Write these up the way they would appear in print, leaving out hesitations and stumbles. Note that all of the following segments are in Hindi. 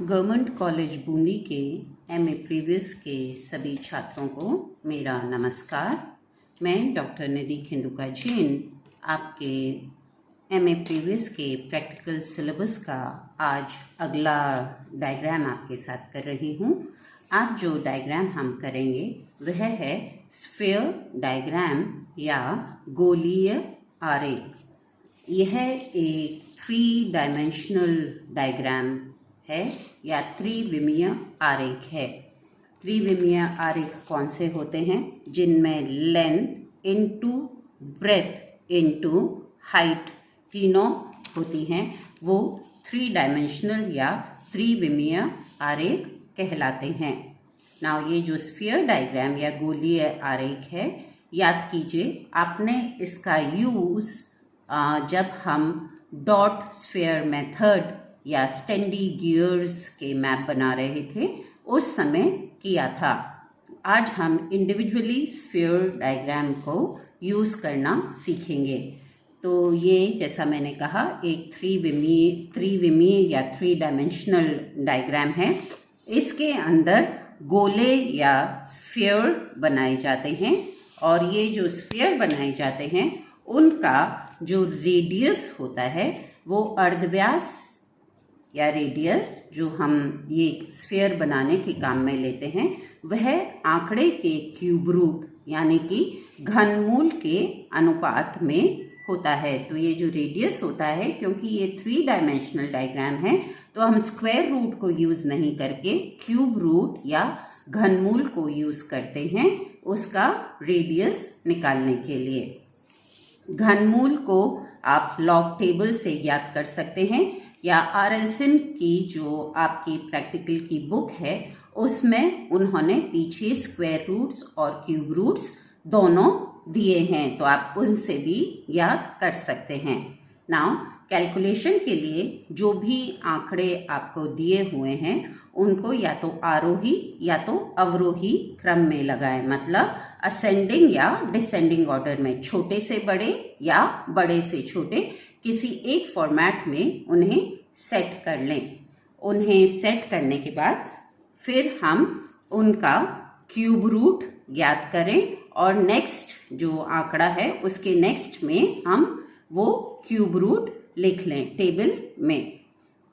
गवर्नमेंट कॉलेज बूंदी के एमए प्रीवियस के सभी छात्रों को मेरा नमस्कार। मैं डॉक्टर निधि खिंदुका जैन आपके एमए प्रीवियस के प्रैक्टिकल सिलेबस का आज अगला डायग्राम आपके साथ कर रही हूँ। आज जो डायग्राम हम करेंगे वह है स्फीयर डायग्राम या गोलीय आरेख। यह एक 3 डायमेंशनल डायग्राम है या त्रिविमीय आरेख है। त्रिविमीय आरेख कौन से होते हैं? जिनमें length into breadth into height तीनों होती हैं, वो 3 डायमेंशनल या त्रिविमीय आरेख कहलाते हैं। नाउ ये जो स्फीयर डायग्राम या गोलीय आरेख है, याद कीजिए आपने इसका यूज़ जब हम डॉट स्फीयर मेथड या स्टैंडी गियर्स के मैप बना रहे थे उस समय किया था। आज हम इंडिविजुअली स्फीयर डायग्राम को यूज़ करना सीखेंगे। तो ये जैसा मैंने कहा एक त्रिविमीय या 3 डायमेंशनल डायग्राम है। इसके अंदर गोले या स्फीयर बनाए जाते हैं और ये जो स्फीयर बनाए जाते हैं उनका जो रेडियस होता है वो अर्धव्यास या रेडियस जो हम ये स्फीयर बनाने के काम में लेते हैं वह आंकड़े के क्यूब रूट यानी कि घनमूल के अनुपात में होता है। तो ये जो रेडियस होता है, क्योंकि ये 3 डायमेंशनल डायग्राम है तो हम स्क्वायर रूट को यूज़ नहीं करके क्यूब रूट या घनमूल को यूज़ करते हैं उसका रेडियस निकालने के लिए। घनमूल को आप लॉग टेबल से ज्ञात कर सकते हैं या आरएलसन की जो आपकी प्रैक्टिकल की बुक है उसमें उन्होंने पीछे स्क्वायर रूट्स और क्यूब रूट्स दोनों दिए हैं, तो आप उनसे भी याद कर सकते हैं। नाउ कैलकुलेशन के लिए जो भी आंकड़े आपको दिए हुए हैं उनको या तो आरोही या तो अवरोही क्रम में लगाएं, मतलब असेंडिंग या डिसेंडिंग ऑर्डर में, छोटे से बड़े या बड़े से छोटे, किसी एक फॉर्मेट में उन्हें सेट कर लें। उन्हें सेट करने के बाद फिर हम उनका क्यूब रूट ज्ञात करें और नेक्स्ट जो आंकड़ा है उसके नेक्स्ट में हम वो क्यूब रूट लिख लें टेबल में।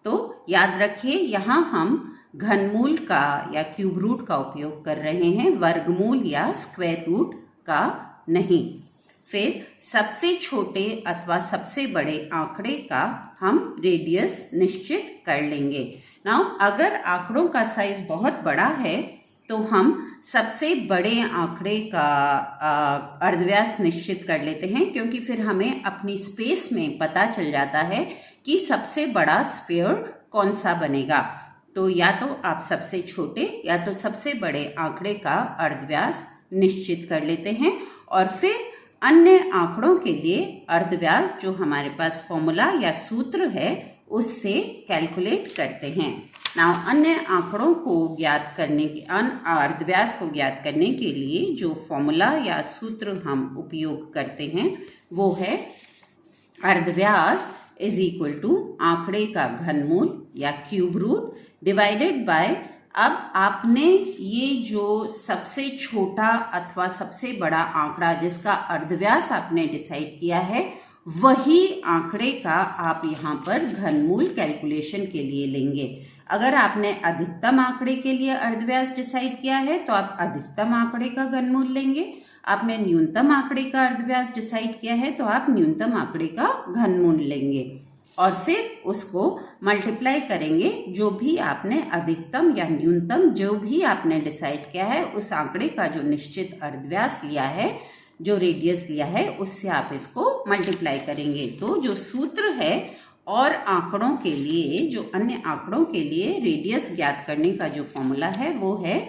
तो याद रखिए यहाँ हम घनमूल का या क्यूब रूट का उपयोग कर रहे हैं, वर्गमूल या स्क्वायर रूट का नहीं। फिर सबसे छोटे अथवा सबसे बड़े आंकड़े का हम रेडियस निश्चित कर लेंगे। नाउ अगर आंकड़ों का साइज बहुत बड़ा है तो हम सबसे बड़े आंकड़े का अर्धव्यास निश्चित कर लेते हैं, क्योंकि फिर हमें अपनी स्पेस में पता चल जाता है कि सबसे बड़ा स्फीयर कौन सा बनेगा। तो या तो आप सबसे छोटे या तो सबसे बड़े आंकड़े का अर्धव्यास निश्चित कर लेते हैं और फिर अन्य आंकड़ों के लिए अर्धव्यास जो हमारे पास फॉर्मूला या सूत्र है उससे कैलकुलेट करते हैं। नाउ अन्य आंकड़ों को ज्ञात करने के अर्धव्यास को ज्ञात करने के लिए जो फॉर्मूला या सूत्र हम उपयोग करते हैं वो है अर्धव्यास इज इक्वल टू आंकड़े का घनमूल या क्यूब रूट डिवाइडेड बाय। अब आपने ये जो सबसे छोटा अथवा सबसे बड़ा आंकड़ा जिसका अर्धव्यास आपने डिसाइड किया है वही आंकड़े का आप यहाँ पर घनमूल कैलकुलेशन के लिए लेंगे। अगर आपने अधिकतम आंकड़े के लिए अर्धव्यास डिसाइड किया है तो आप अधिकतम आंकड़े का घनमूल लेंगे। आपने न्यूनतम आंकड़े का अर्धव्यास डिसाइड किया है तो आप न्यूनतम आंकड़े का घनमूल लेंगे और फिर उसको मल्टीप्लाई करेंगे जो भी आपने अधिकतम या न्यूनतम जो भी आपने डिसाइड किया है उस आंकड़े का जो निश्चित अर्धव्यास लिया है, जो रेडियस लिया है, उससे आप इसको मल्टीप्लाई करेंगे। तो जो सूत्र है और आंकड़ों के लिए, जो अन्य आंकड़ों के लिए रेडियस ज्ञात करने का जो फॉर्मूला है वो है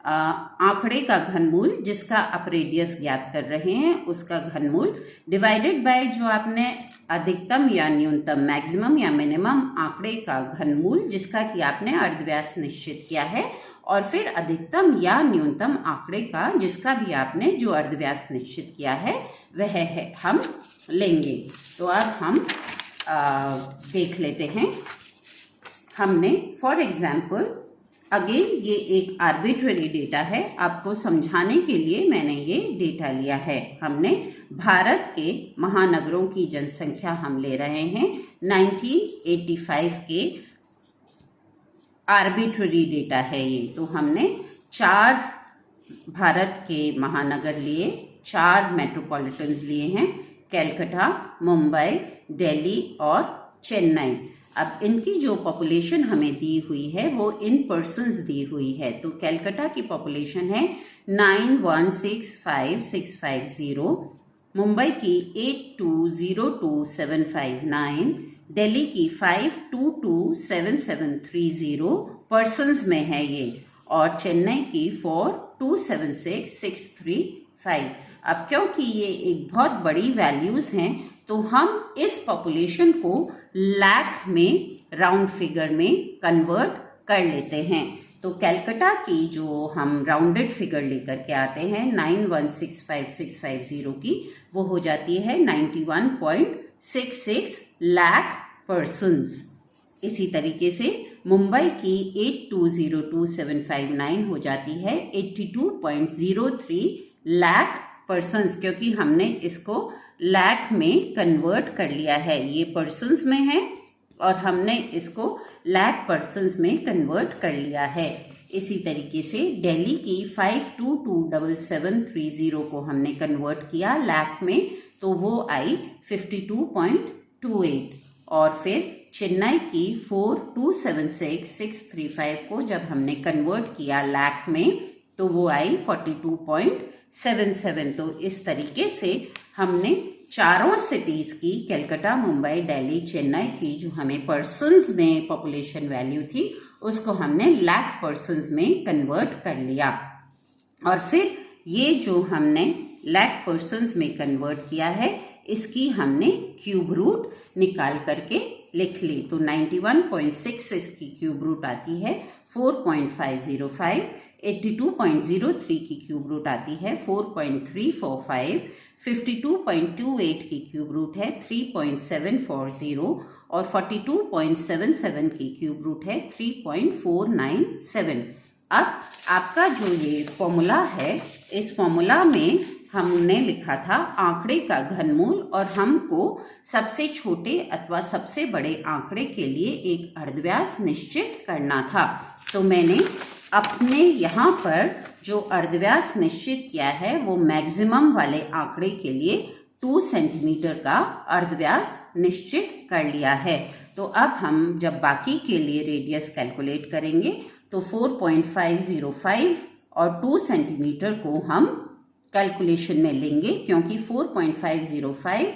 आंकड़े का घनमूल जिसका आप रेडियस ज्ञात कर रहे हैं उसका घनमूल डिवाइडेड बाय जो आपने अधिकतम या न्यूनतम, मैक्सिमम या मिनिमम आंकड़े का घनमूल जिसका कि आपने अर्धव्यास निश्चित किया है और फिर अधिकतम या न्यूनतम आंकड़े का जिसका भी आपने जो अर्धव्यास निश्चित किया है वह है हम लेंगे। तो अब हम देख लेते हैं हमने फॉर एग्जाम्पल अगेन ये एक आर्बिट्ररी डेटा है, आपको समझाने के लिए मैंने ये डेटा लिया है। हमने भारत के महानगरों की जनसंख्या हम ले रहे हैं 1985 के आर्बिट्ररी डेटा है ये। तो हमने 4 भारत के महानगर लिए, 4 मेट्रोपॉलिटन्स लिए हैं, कलकत्ता, मुंबई, दिल्ली और चेन्नई। अब इनकी जो पॉपुलेशन हमें दी हुई है वो इन पर्सन्स दी हुई है। तो कलकत्ता की पॉपुलेशन है 9165,650, मुंबई की 8202,759, दिल्ली की 522,7730 पर्सन्स में है ये, और चेन्नई की 4276635। अब क्योंकि ये एक बहुत बड़ी वैल्यूज हैं तो हम इस पॉपुलेशन को लाख में राउंड फिगर में कन्वर्ट कर लेते हैं। तो कलकत्ता की जो हम राउंडेड फिगर लेकर के आते हैं 9165,650 की, वो हो जाती है 91.66 लाख पर्सन्स। इसी तरीके से मुंबई की 8202,759 हो जाती है 82.03 लाख पर्सन्स, क्योंकि हमने इसको लाख में कन्वर्ट कर लिया है। ये पर्सन्स में है और हमने इसको लाख पर्सन्स में कन्वर्ट कर लिया है। इसी तरीके से दिल्ली की 522,7730 को हमने कन्वर्ट किया लाख में, तो वो आई 52.28। और फिर चेन्नई की 4276635 को जब हमने कन्वर्ट किया लाख में तो वो आई 42.77। तो इस तरीके से हमने चारों सिटीज की, कलकत्ता, मुंबई, दिल्ली, चेन्नई की जो हमें पर्सन्स में पॉपुलेशन वैल्यू थी उसको हमने लाख पर्सन्स में कन्वर्ट कर लिया। और फिर ये जो हमने लाख पर्सन्स में कन्वर्ट किया है इसकी हमने क्यूब रूट निकाल करके लिख ली। तो 91.66 की क्यूब रूट आती है 4.505, 82.03 की क्यूब रूट आती है 4.345, 52.28 की क्यूब रूट है 3.740 और 42.77 की क्यूब रूट है 3.497। अब आपका जो ये फॉर्मूला है, इस फॉर्मूला में हमने लिखा था आंकड़े का घनमूल और हमको सबसे छोटे अथवा सबसे बड़े आंकड़े के लिए एक अर्धव्यास निश्चित करना था। तो मैंने अपने यहाँ पर जो अर्धव्यास निश्चित किया है वो मैक्सिमम वाले आंकड़े के लिए 2 सेंटीमीटर का अर्धव्यास निश्चित कर लिया है। तो अब हम जब बाकी के लिए रेडियस कैलकुलेट करेंगे तो 4.505 और 2 सेंटीमीटर को हम कैलकुलेशन में लेंगे, क्योंकि 4.505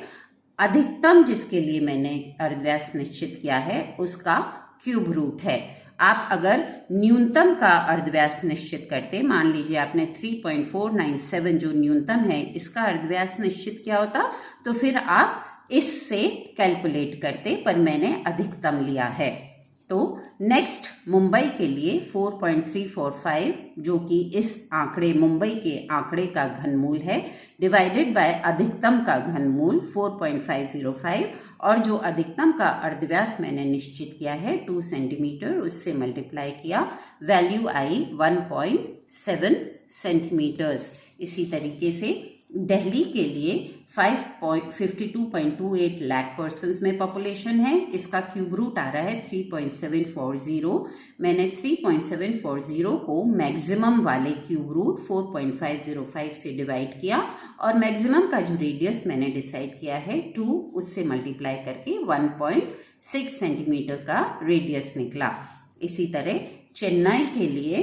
अधिकतम जिसके लिए मैंने अर्धव्यास निश्चित किया है उसका क्यूब रूट है। आप अगर न्यूनतम का अर्धव्यास निश्चित करते, मान लीजिए आपने 3.497 जो न्यूनतम है इसका अर्धव्यास निश्चित किया होता तो फिर आप इससे कैलकुलेट करते, पर मैंने अधिकतम लिया है। तो नेक्स्ट मुंबई के लिए 4.345 जो कि इस आंकड़े मुंबई के आंकड़े का घनमूल है डिवाइडेड बाय अधिकतम का घनमूल 4.505 और जो अधिकतम का अर्धव्यास मैंने निश्चित किया है 2 सेंटीमीटर, उससे मल्टीप्लाई किया, वैल्यू आई 1.7 सेंटीमीटर्स। इसी तरीके से दिल्ली के लिए 52.28 लाख पर्सन्स में पॉपुलेशन है, इसका क्यूब रूट आ रहा है 3.740। मैंने 3.740 को मैक्सिमम वाले क्यूब रूट 4.505 से डिवाइड किया और मैक्सिमम का जो रेडियस मैंने डिसाइड किया है 2, उससे मल्टीप्लाई करके 1.6 सेंटीमीटर का रेडियस निकला। इसी तरह चेन्नई के लिए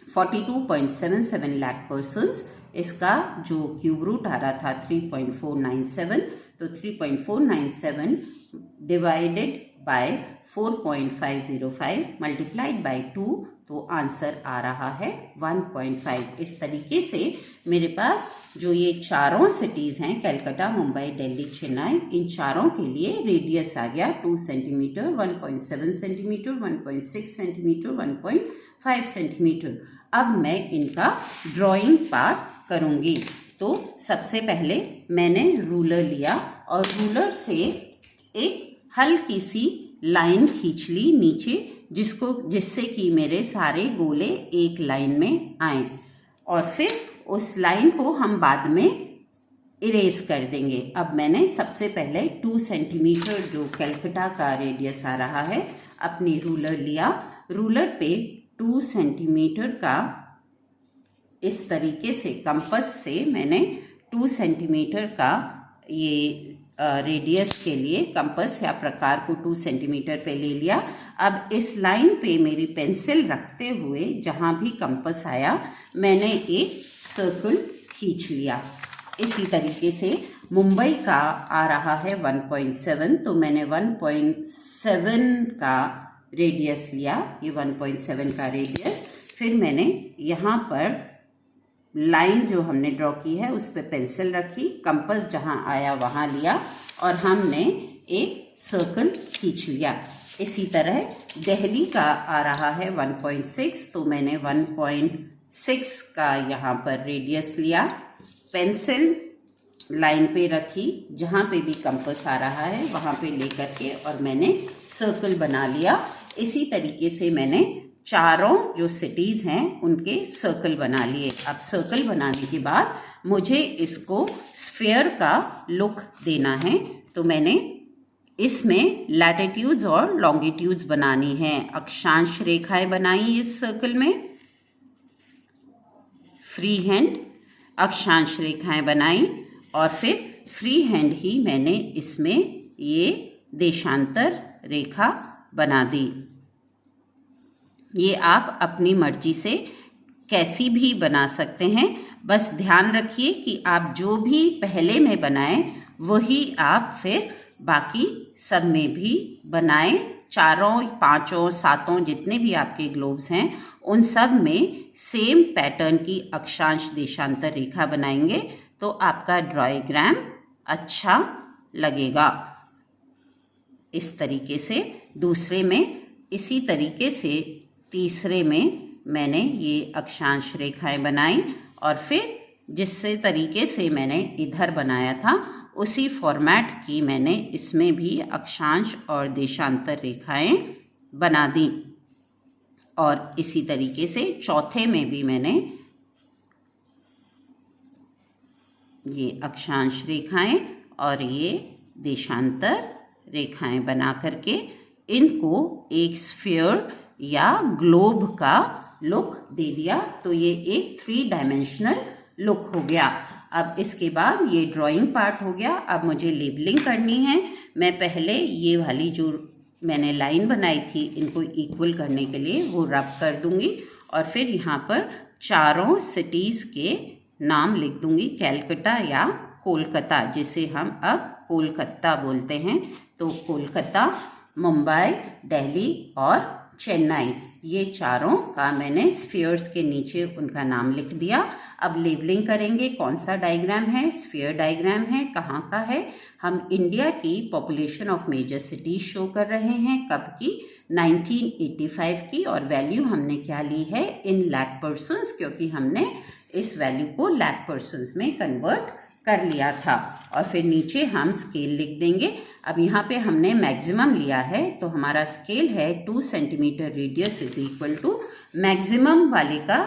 42.77 लाख पर्सन्स, इसका जो क्यूब रूट आ रहा था 3.497, तो 3.497 डिवाइडेड बाय 4.505 मल्टीप्लाइड बाय 2, तो आंसर आ रहा है 1.5। इस तरीके से मेरे पास जो ये चारों सिटीज़ हैं कलकत्ता, मुंबई, दिल्ली, चेन्नई, इन चारों के लिए रेडियस आ गया 2 सेंटीमीटर, 1.7 सेंटीमीटर, 1.6 सेंटीमीटर, 1.5 सेंटीमीटर। अब मैं इनका ड्राइंग पार्ट करूँगी। तो सबसे पहले मैंने रूलर लिया और रूलर से एक हल्की सी लाइन खींच ली नीचे, जिससे कि मेरे सारे गोले एक लाइन में आए, और फिर उस लाइन को हम बाद में इरेज कर देंगे। अब मैंने सबसे पहले 2 सेंटीमीटर जो कैलकाटा का रेडियस आ रहा है, अपनी रूलर लिया, रूलर पे 2 सेंटीमीटर का इस तरीके से कंपास से मैंने 2 सेंटीमीटर का ये रेडियस के लिए कंपास या प्रकार को 2 सेंटीमीटर पे ले लिया। अब इस लाइन पे मेरी पेंसिल रखते हुए जहाँ भी कंपास आया मैंने एक सर्कल खींच लिया। इसी तरीके से मुंबई का आ रहा है 1.7, तो मैंने 1.7 का रेडियस लिया, ये 1.7 का रेडियस। फिर मैंने यहाँ पर लाइन जो हमने ड्रॉ की है उस पर पेंसिल रखी, कंपास जहाँ आया वहाँ लिया और हमने एक सर्कल खींच लिया। इसी तरह दिल्ली का आ रहा है 1.6, तो मैंने 1.6 का यहाँ पर रेडियस लिया, पेंसिल लाइन पे रखी, जहाँ पे भी कंपास आ रहा है वहाँ पे लेकर के और मैंने सर्कल बना लिया। इसी तरीके से मैंने चारों जो सिटीज़ हैं उनके सर्कल बना लिए। अब सर्कल बनाने के बाद मुझे इसको स्फीयर का लुक देना है, तो मैंने इसमें लैटिट्यूड्स और लॉन्गिट्यूड्स बनानी है। अक्षांश रेखाएं बनाई इस सर्कल में, फ्री हैंड अक्षांश रेखाएं बनाई और फिर फ्री हैंड ही मैंने इसमें ये देशांतर रेखा बना दी। ये आप अपनी मर्जी से कैसी भी बना सकते हैं, बस ध्यान रखिए कि आप जो भी पहले में बनाएं वही आप फिर बाकी सब में भी बनाएं। चारों, पांचों, सातों जितने भी आपके ग्लोब्स हैं उन सब में सेम पैटर्न की अक्षांश देशांतर रेखा बनाएंगे तो आपका डायग्राम अच्छा लगेगा। इस तरीके से दूसरे में, इसी तरीके से तीसरे में मैंने ये अक्षांश रेखाएं बनाई और फिर जिस तरीके से मैंने इधर बनाया था उसी फॉर्मेट की मैंने इसमें भी अक्षांश और देशांतर रेखाएं बना दी। और इसी तरीके से चौथे में भी मैंने ये अक्षांश रेखाएं और ये देशांतर रेखाएं बना करके इनको एक स्फीयर या ग्लोब का लुक दे दिया, तो ये एक 3 डायमेंशनल लुक हो गया। अब इसके बाद ये ड्राइंग पार्ट हो गया। अब मुझे लेबलिंग करनी है। मैं पहले ये वाली जो मैंने लाइन बनाई थी इनको इक्वल करने के लिए वो रब कर दूंगी और फिर यहाँ पर चारों सिटीज़ के नाम लिख दूंगी, कैलकाटा या कोलकाता, जिसे हम अब कोलकाता बोलते हैं। तो कोलकाता, मुंबई, दिल्ली और चेन्नई, ये चारों का मैंने स्फीयर्स के नीचे उनका नाम लिख दिया। अब लेबलिंग करेंगे, कौन सा डायग्राम है, स्फीयर डायग्राम है, कहाँ का है। हम इंडिया की population of major cities show कर रहे हैं, कब की, 1985 की, और वैल्यू हमने क्या ली है, इन लाख पर्सन्स, क्योंकि हमने इस वैल्यू को लाख पर्सन्स में कन्वर्ट कर लिया था। और फिर नीचे हम स्केल लिख देंगे। अब यहाँ पे हमने मैक्सिमम लिया है तो हमारा स्केल है 2 centimetre radius is equal to maximum वाले का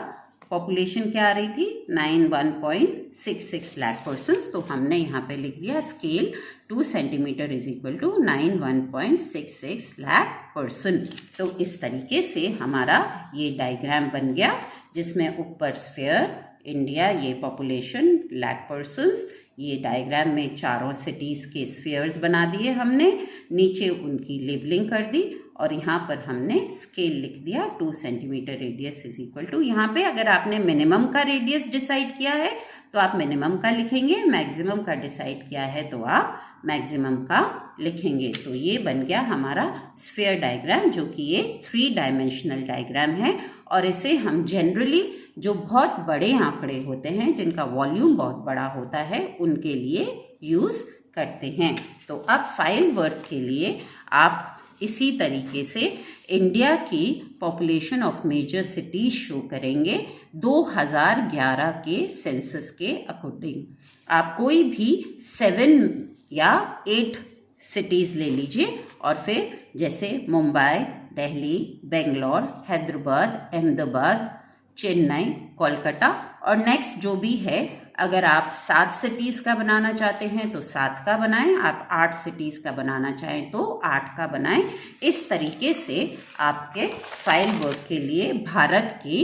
पॉपुलेशन क्या आ रही थी, 91.66 लाख पर्सन्स। तो हमने यहाँ पे लिख दिया scale 2 centimetre is equal to 91.66 lakh person. तो इस तरीके से हमारा ये डायग्राम बन गया, जिसमें ऊपर स्फीयर, इंडिया, ये पॉपुलेशन लाख पर्सन्स, ये डायग्राम में चारों सिटीज़ के स्फीयर्स बना दिए हमने, नीचे उनकी लेबलिंग कर दी और यहाँ पर हमने स्केल लिख दिया 2 centimetre radius is equal to. यहाँ पे अगर आपने मिनिमम का रेडियस डिसाइड किया है तो आप मिनिमम का लिखेंगे, मैक्सिमम का डिसाइड किया है तो आप मैक्सिमम का लिखेंगे। तो ये बन गया हमारा स्फीयर डायग्राम, जो कि ये 3 डायमेंशनल डायग्राम है। और इसे हम जनरली जो बहुत बड़े आंकड़े होते हैं, जिनका वॉल्यूम बहुत बड़ा होता है, उनके लिए यूज़ करते हैं। तो अब फाइल वर्क के लिए आप इसी तरीके से इंडिया की population of major cities show करेंगे 2011 के सेंसस के अकॉर्डिंग। आप कोई भी 7 या 8 सिटीज़ ले लीजिए और फिर जैसे मुंबई, दिल्ली, बेंगलोर, हैदराबाद, अहमदाबाद, चेन्नई, कोलकाता। और नेक्स्ट जो भी है, अगर आप 7 सिटीज़ का बनाना चाहते हैं तो 7 का बनाएं, आप 8 सिटीज़ का बनाना चाहें तो 8 का बनाएं। इस तरीके से आपके फाइल वर्क के लिए भारत की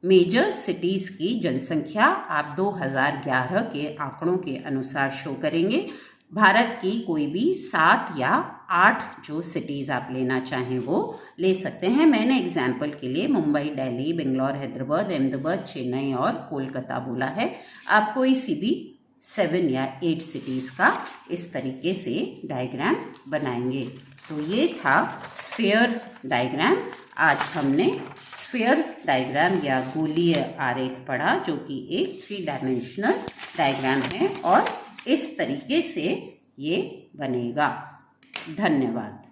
मेजर सिटीज़ की जनसंख्या आप 2011 के आंकड़ों के अनुसार शो करेंगे। भारत की कोई भी 7 या 8 जो सिटीज़ आप लेना चाहें वो ले सकते हैं। मैंने एग्जाम्पल के लिए मुंबई, दिल्ली, बेंगलोर, हैदराबाद, अहमदाबाद, चेन्नई और कोलकाता बोला है। आप कोई सी भी 7 या 8 सिटीज़ का इस तरीके से डायग्राम बनाएंगे। तो ये था स्फीयर डायग्राम। आज हमने स्फीयर डायग्राम या गोलीय आरेख पढ़ा, जो कि एक 3 डायमेंशनल डायग्राम है और इस तरीके से ये बनेगा। धन्यवाद।